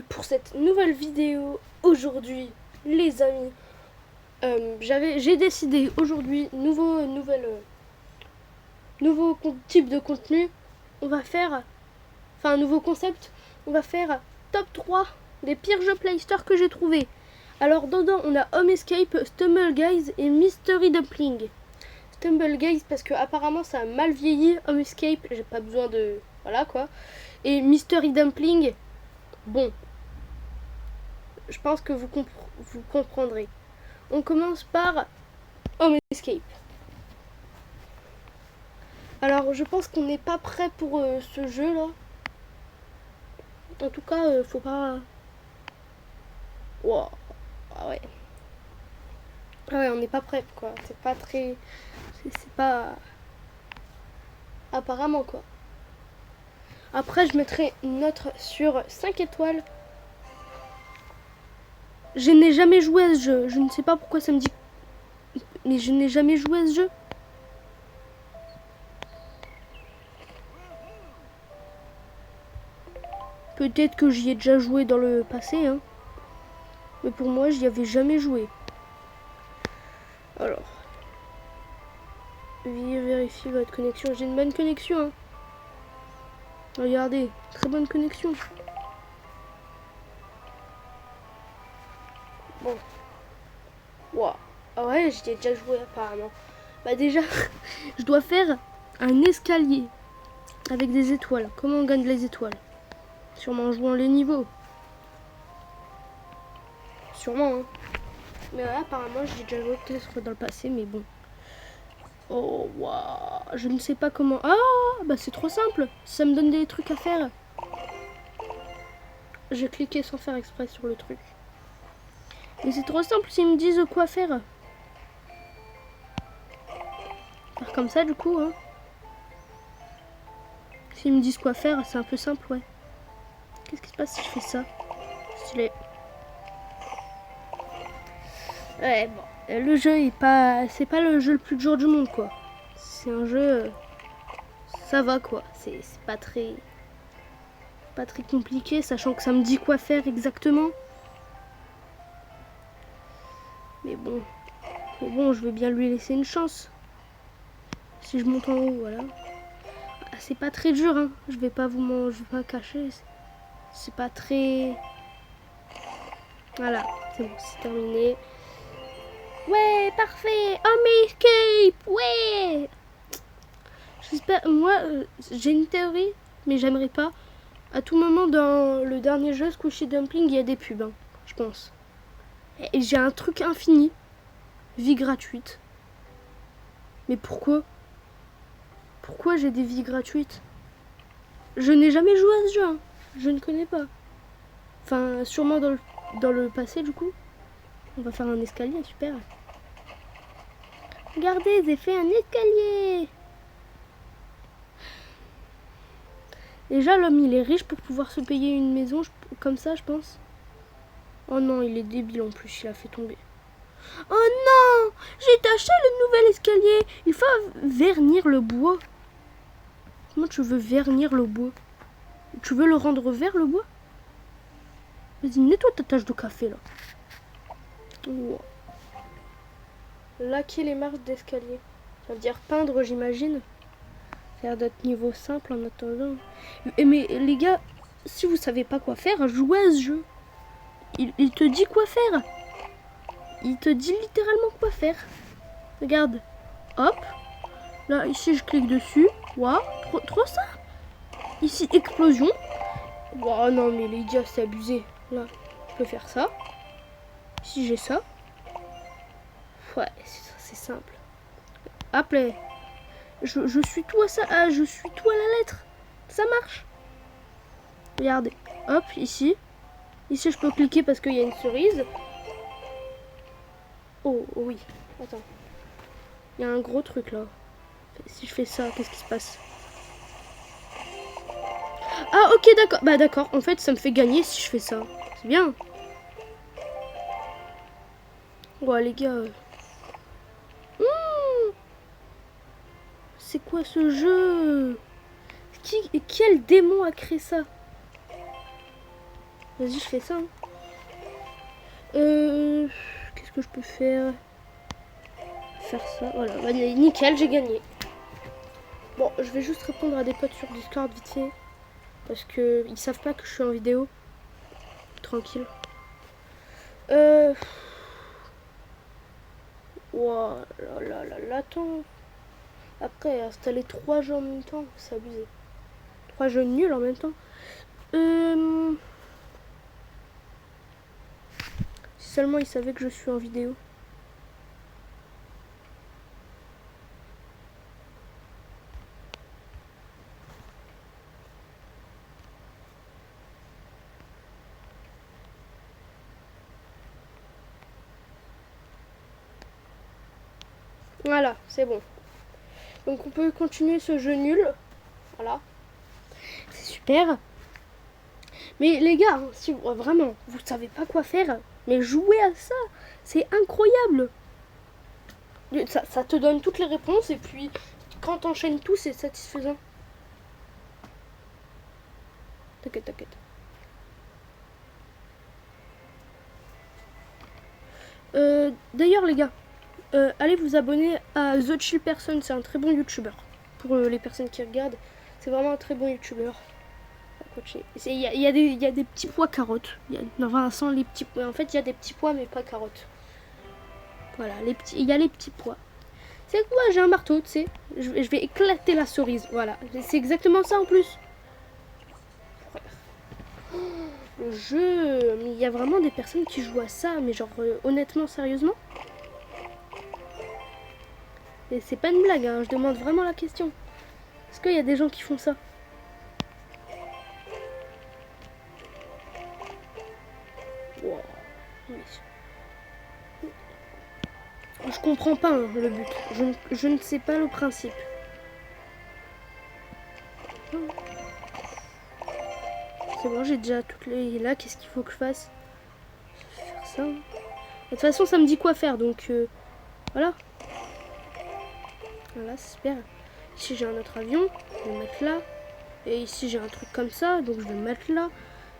Pour cette nouvelle vidéo aujourd'hui, les amis, j'ai décidé aujourd'hui nouveau type de contenu. On va faire, enfin un nouveau concept. On va faire top 3 des pires jeux Play Store que j'ai trouvé. Alors dedans on a Home Escape, Stumble Guys et Mystery Dumpling. Stumble Guys parce que apparemment ça a mal vieilli. Home Escape, j'ai pas besoin de, voilà quoi. Et Mystery Dumpling, bon. Je pense que vous comprendrez. On commence par Home Escape. Alors, je pense qu'on n'est pas prêt pour ce jeu-là. En tout cas, faut pas... Wow. Ah ouais. Ah ouais, on n'est pas prêt, quoi. C'est pas très... C'est pas... Apparemment, quoi. Après, je mettrai une note sur 5 étoiles. Je n'ai jamais joué à ce jeu. Je ne sais pas pourquoi ça me dit... Mais je n'ai jamais joué à ce jeu. Peut-être que j'y ai déjà joué dans le passé, hein. Mais pour moi, j'y avais jamais joué. Alors. Vérifier votre connexion. J'ai une bonne connexion, hein. Regardez, très bonne connexion. Bon. Wow. Ah ouais, j'y ai déjà joué apparemment. Bah déjà, je dois faire un escalier avec des étoiles. Comment on gagne les étoiles? Sûrement en jouant les niveaux. Sûrement, hein. Mais ouais, apparemment, j'ai déjà joué peut-être dans le passé, mais bon. Oh, waouh. Je ne sais pas comment... Ah, bah c'est trop simple. Ça me donne des trucs à faire. J'ai cliqué sans faire exprès sur le truc. Mais c'est trop simple s'ils me disent quoi faire. Faire comme ça, du coup, hein. S'ils me disent quoi faire, c'est un peu simple, ouais. Qu'est-ce qui se passe si je fais ça? Stylé. Ouais, bon. Le jeu est pas... C'est pas le jeu le plus dur du monde, quoi. C'est un jeu... Ça va, quoi. C'est pas très... Pas très compliqué, sachant que ça me dit quoi faire exactement. Mais bon... Mais bon, je vais bien lui laisser une chance. Si je monte en haut, voilà. Ah, c'est pas très dur, hein. Je vais pas je vais pas cacher. C'est pas très... Voilà, c'est bon, c'est terminé. Ouais, parfait. Home Escape, ouais. J'espère, moi, j'ai une théorie, mais j'aimerais pas. À tout moment dans le dernier jeu, Squishy Dumpling, il y a des pubs, hein, je pense. Et j'ai un truc infini, vie gratuite. Mais pourquoi? Pourquoi j'ai des vies gratuites? Je n'ai jamais joué à ce jeu, hein. Je ne connais pas. Enfin, sûrement dans le passé, du coup. On va faire un escalier, super. Regardez, j'ai fait un escalier. Déjà, l'homme, il est riche pour pouvoir se payer une maison comme ça, je pense. Oh non, il est débile en plus, il a fait tomber. Oh non, j'ai taché le nouvel escalier. Il faut vernir le bois. Comment tu veux vernir le bois? Tu veux le rendre vert, le bois? Vas-y, nettoie ta tache de café, là. Wow. Laquer les marches d'escalier. Ça veut dire peindre, j'imagine. Faire d'autres niveaux simples en attendant. Mais les gars, si vous savez pas quoi faire, jouez à ce jeu. Il te dit quoi faire. Il te dit littéralement quoi faire. Regarde. Hop. Là, ici, je clique dessus. Waouh, trop ça. Ici, explosion. Waouh, non, mais les gars, c'est abusé. Là, je peux faire ça. Ici, j'ai ça. Ouais, c'est simple. Hop là. Je suis tout à ça. Ah, je suis tout à la lettre. Ça marche. Regardez. Hop, ici. Ici, je peux cliquer parce qu'il y a une cerise. Oh, oui. Attends. Il y a un gros truc là. Si je fais ça, qu'est-ce qui se passe? Ah, ok, d'accord. Bah, d'accord. En fait, ça me fait gagner si je fais ça. C'est bien. Ouais, les gars. C'est quoi ce jeu? Quel démon a créé ça? Vas-y, je fais ça. Hein. Qu'est-ce que je peux faire? Faire ça. Voilà, allez, nickel, j'ai gagné. Bon, je vais juste répondre à des potes sur Discord vite fait. Parce que ils savent pas que je suis en vidéo. Tranquille. Wow, là, attends. Après, installer 3 jeux en même temps, c'est abusé. 3 jeux nuls en même temps. Si seulement ils savaient que je suis en vidéo. Voilà, c'est bon. Donc on peut continuer ce jeu nul. Voilà. C'est super. Mais les gars, si vraiment vous savez pas quoi faire, mais jouez à ça. C'est incroyable. Ça te donne toutes les réponses et puis quand t'enchaînes tout, c'est satisfaisant. T'inquiète, t'inquiète. D'ailleurs les gars, allez vous abonner à The Chill Person, c'est un très bon youtubeur. Pour les personnes qui regardent, c'est vraiment un très bon youtubeur. Il y a des petits pois carottes. Enfin, sans les petits pois. En fait, il y a des petits pois, mais pas carottes. Voilà, il y a les petits pois. C'est quoi? J'ai un marteau, tu sais. Je vais éclater la cerise. Voilà, c'est exactement ça en plus. Le jeu, il y a vraiment des personnes qui jouent à ça, mais genre honnêtement, sérieusement. Et c'est pas une blague, hein, je demande vraiment la question. Est-ce qu'il y a des gens qui font ça? Wow. Je comprends pas hein, le but. Je ne sais pas le principe. C'est bon, j'ai déjà toutes les... Là, qu'est-ce qu'il faut que je fasse? Faire ça. De toute façon, ça me dit quoi faire, donc... voilà. Voilà, c'est super. Ici, j'ai un autre avion. Je vais le mettre là. Et ici, j'ai un truc comme ça, donc je vais le mettre là.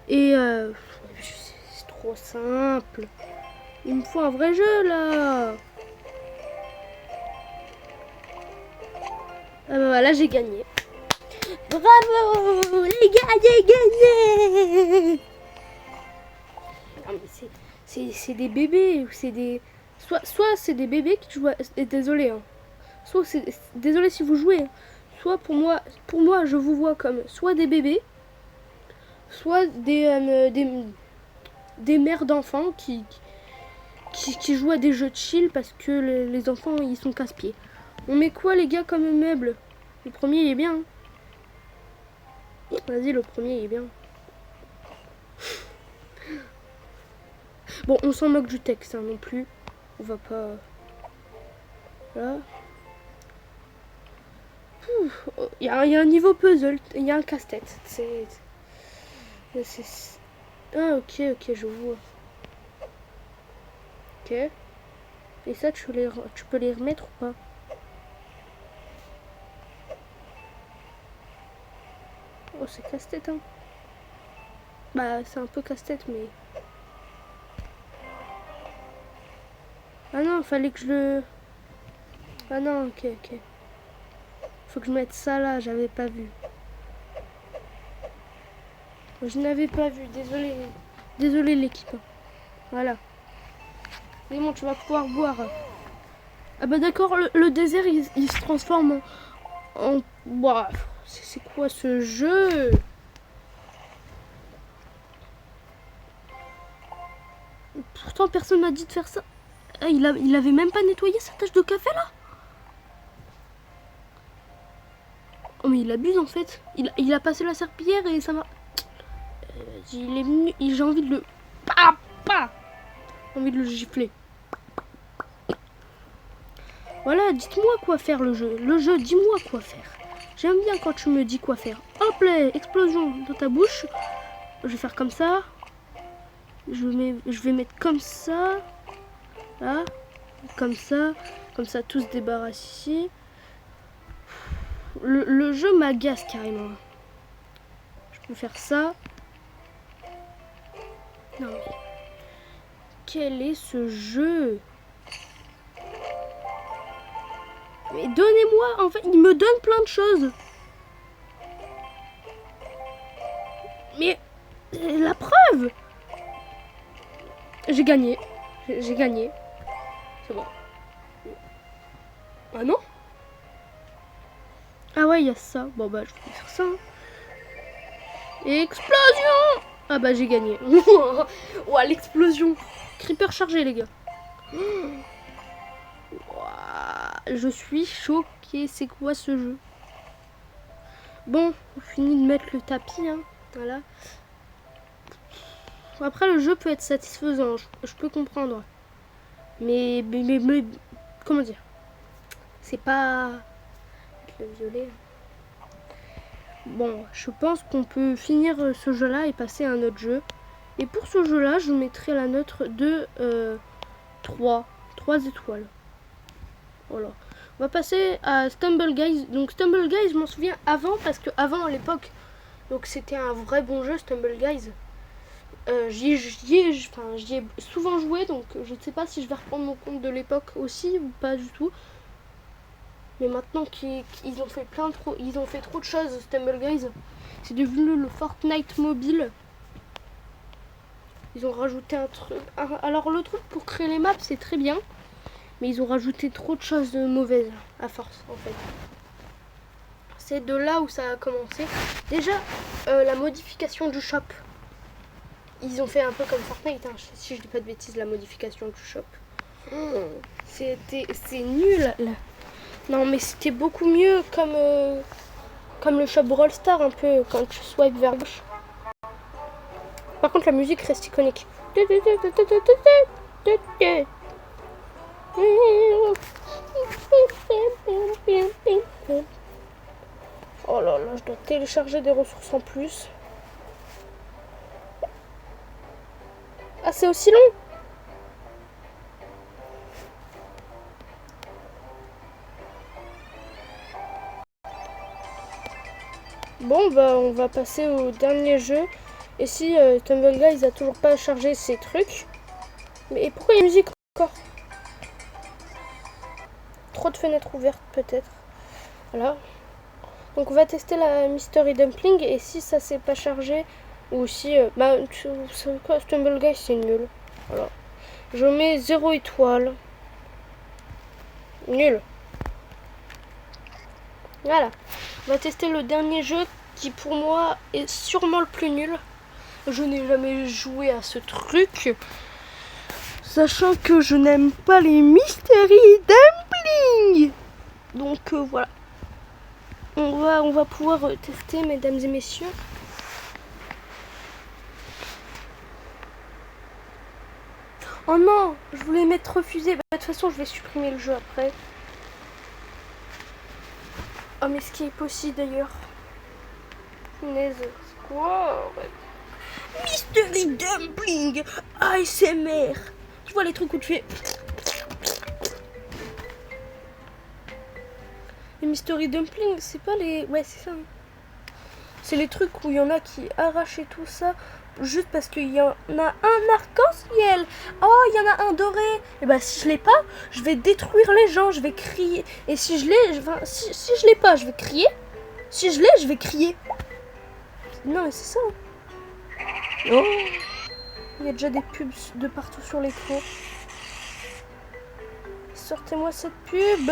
Et... c'est trop simple. Il me faut un vrai jeu, là. Ah bah voilà, j'ai gagné. Bravo les gars, j'ai gagné. Non mais c'est des bébés, c'est des... Soit c'est des bébés qui jouent... Désolé, hein. Soit c'est... Désolé si vous jouez. Hein. Soit pour moi, je vous vois comme soit des bébés, soit des mères d'enfants qui jouent à des jeux de chill parce que les enfants, ils sont casse-pieds. On met quoi les gars comme meuble? Le premier, il est bien. Hein. Vas-y, le premier, il est bien. Bon, on s'en moque du texte hein, non plus. On va pas... Là. Il y a un niveau puzzle. Il y a un casse-tête. Ah, ok, je vois. Ok. Et ça, tu peux les remettre ou pas? Oh, c'est casse-tête, hein. Bah, c'est un peu casse-tête, mais... Ah non, fallait que je le... Ah non, ok. Faut que je mette ça là, j'avais pas vu. Je n'avais pas vu, désolé l'équipe. Voilà. Mais bon, tu vas pouvoir boire. Ah bah d'accord, le désert, il se transforme en... Bah, c'est quoi ce jeu? Pourtant, personne m'a dit de faire ça. Ah, il avait même pas nettoyé sa tache de café, là? Oh, mais il abuse, en fait. Il a passé la serpillière et ça m'a... il est venu... J'ai envie de le... J'ai envie de le gifler. Voilà, dites-moi quoi faire le jeu. Le jeu, dis-moi quoi faire. J'aime bien quand tu me dis quoi faire. Hop là, explosion dans ta bouche. Je vais faire comme ça. Je vais mettre comme ça. Là. Comme ça. Comme ça, tout se débarrasse ici. Le jeu m'agace carrément. Je peux faire ça. Non mais... Quel est ce jeu? Mais donnez-moi... En fait, il me donne plein de choses. Mais... La preuve! J'ai gagné. J'ai gagné. C'est bon. Ah non? Ah ouais, il y a ça. Bon bah, je vais faire ça. Hein. Explosion! Ah bah, j'ai gagné. Ouah, l'explosion. Creeper chargé, les gars. Ouah, je suis choquée. C'est quoi ce jeu? Bon, on finit de mettre le tapis. Hein. Voilà. Après, le jeu peut être satisfaisant. Je peux comprendre. Mais comment dire? C'est pas... Le violet. Bon, je pense qu'on peut finir ce jeu-là et passer à un autre jeu. Et pour ce jeu-là, je mettrai la note de 3 étoiles. Voilà. On va passer à Stumble Guys. Donc Stumble Guys, je m'en souviens avant, parce que avant à l'époque, donc c'était un vrai bon jeu, Stumble Guys. J'y ai souvent joué, donc je ne sais pas si je vais reprendre mon compte de l'époque aussi ou pas du tout. Mais maintenant qu'ils ont fait ils ont fait trop de choses, Stumble Guys. C'est devenu le Fortnite mobile. Ils ont rajouté un truc. Alors le truc pour créer les maps, c'est très bien. Mais ils ont rajouté trop de choses mauvaises à force, en fait. C'est de là où ça a commencé. Déjà, la modification du shop. Ils ont fait un peu comme Fortnite, hein, si je dis pas de bêtises, la modification du shop. C'est nul, là. Non, mais c'était beaucoup mieux comme le shop Brawl Star, un peu, quand tu swipes vers gauche. Par contre, la musique reste iconique. Oh là là, je dois télécharger des ressources en plus. Ah, c'est aussi long? Bon, bah, on va passer au dernier jeu. Et si Tumble Guys a toujours pas chargé ses trucs. Mais pourquoi il y a musique encore? Trop de fenêtres ouvertes, peut-être. Voilà. Donc, on va tester la Mystery Dumpling. Et si ça s'est pas chargé, ou si... bah, vous savez quoi, Tumble Guys, c'est nul. Voilà. Je mets 0 étoile. Nul. Voilà. On va tester le dernier jeu qui, pour moi, est sûrement le plus nul. Je n'ai jamais joué à ce truc. Sachant que je n'aime pas les Mystery Dumpling. Donc, voilà. On va pouvoir tester, mesdames et messieurs. Oh non, je voulais mettre refusé. Bah, de toute façon, je vais supprimer le jeu après. Oh, mais ce qui est possible d'ailleurs. Punaise, c'est quoi? Mystery Dumpling ASMR. Tu vois les trucs où tu fais... Les Mystery Dumpling, c'est pas les... Ouais, c'est ça. C'est les trucs où il y en a qui arrachent et tout ça. Juste parce qu'il y en a un arc-en-ciel. Oh, il y en a un doré. Et bah si je l'ai pas, je vais détruire les gens. Je vais crier. Et si je l'ai, si je l'ai pas, je vais crier. Si je l'ai, je vais crier. Non mais c'est ça. Oh. Il y a déjà des pubs de partout sur l'écran. Sortez-moi cette pub.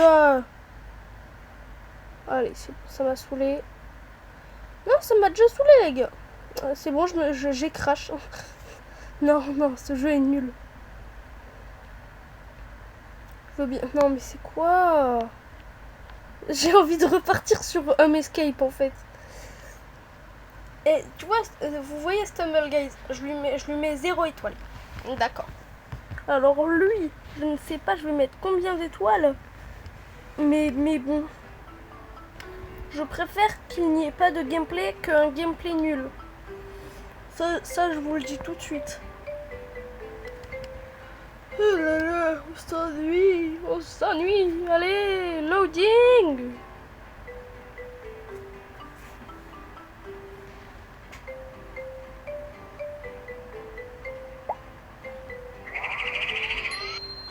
Allez, ça m'a saoulé. Non, ça m'a déjà saoulé les gars. C'est bon, j'ai crash. Non, non, ce jeu est nul. Je veux bien... Non, mais c'est quoi? J'ai envie de repartir sur Home Escape, en fait. Et tu vois, vous voyez Stumble Guys, je lui mets 0 étoile. D'accord. Alors lui, je ne sais pas, je vais mettre combien d'étoiles. Mais bon. Je préfère qu'il n'y ait pas de gameplay qu'un gameplay nul. Ça, je vous le dis tout de suite. Oh là là, on s'ennuie. Allez, loading.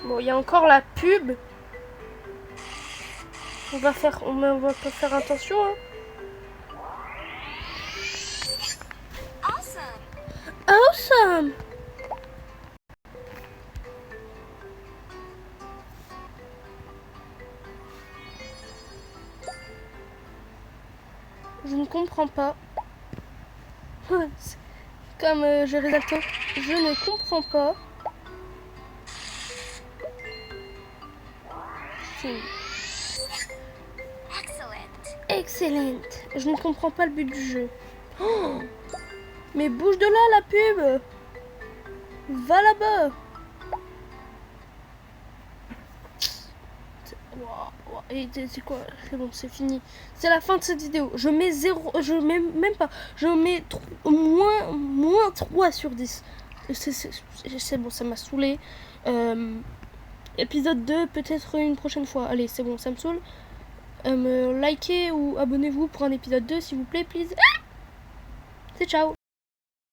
Bon, il y a encore la pub. On va pas faire attention. Hein. Awesome. Je ne comprends pas. Comme j'ai rédacté, je ne comprends pas. Excellent. Je ne comprends pas le but du jeu. Oh, mais bouge de là la pub. Va là-bas. Et c'est quoi? C'est bon, c'est fini. C'est la fin de cette vidéo. Je mets 0, je mets même pas. Je mets moins 3 sur 10. C'est bon, ça m'a saoulé. Épisode 2, peut-être une prochaine fois. Allez, c'est bon, ça me saoule. Likez ou abonnez-vous pour un épisode 2, s'il vous plaît, please. C'est ciao.